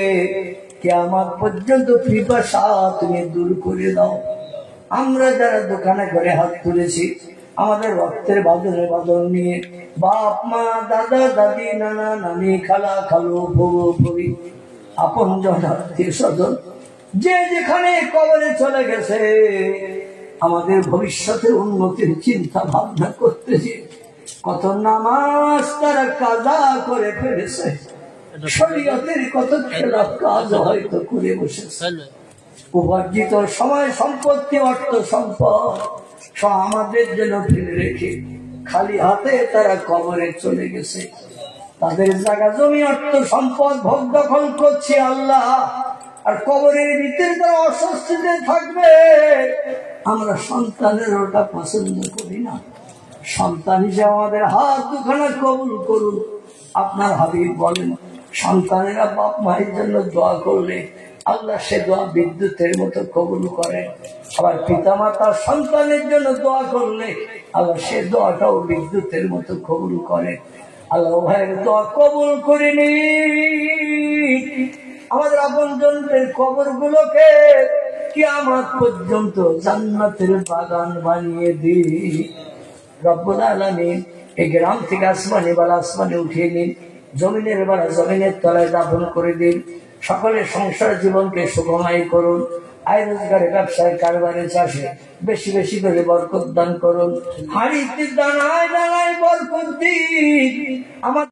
কিয়ামত পর্যন্ত পিপাসা তুমি দূর করে দাও। আমরা যারা দোকানে ঘরে হাত তুলেছি, আমাদের রক্তের বাদলে বাদল নিয়ে বাপ মা দাদা দাদি নানা নানি খালা খালু বউ বউ আপন জন আত্মীয় স্বজন যে যেখানে কবরে চলে গেছে, আমাদের ভবিষ্যতের উন্নতির চিন্তা ভাবনা করতেছি। কত নামাজ তারা কাজা করে ফেলেছে, শরীয়তের কত খেলাফ কাজ হয়তো করে বসেছে। উপার্জিত সময় সম্পত্তি অর্থ সম্পদ সব আমাদের জন্য ফেলে রেখে খালি হাতে তারা কবরে চলে গেছে। তাদের জায়গা জমি অর্থ সম্পদ ভোগ দখল করছে আল্লাহ, আর কবরের ভিতরে তারা অস্বস্তিতে থাকবে। আমরা সন্তানের ওটা পছন্দ করি না। সন্তান হিসেবে আমাদের হাত দুখানা কবুল করুন। আপনার হাবিব বলেন, সন্তানেরা বাপ মায়ের জন্য দোয়া করলে আল্লাহ সে দোয়া বিদ্যুতের মতো কবুল করে। আবার পিতা মাতা সন্তানের জন্য দোয়া করলে আল্লাহ সে দোয়াটাও বিদ্যুতের মতো কবুল করে। আল্লাহ ভাইয়ের দোয়া কবুল করিনি। আমাদের আপনজনদের কবর গুলোকে কিয়ামত পর্যন্ত জান্নাতের বাগান বানিয়ে দিই। রব্বুল আলামিন এই গ্রাম থেকে আসমানে বালা আসমানে উঠিয়ে নিন, জমিনের বালা জমিনের তলায় দাফন করে দিন। সকলের সংসার জীবনকে সুখময় করুন। আয় রোজগারে ব্যবসায় কারবারে চাষে বেশি বেশি করে বরকত দান করুন। হাড়িতে দানায় দানায় বরকত দিন। আমার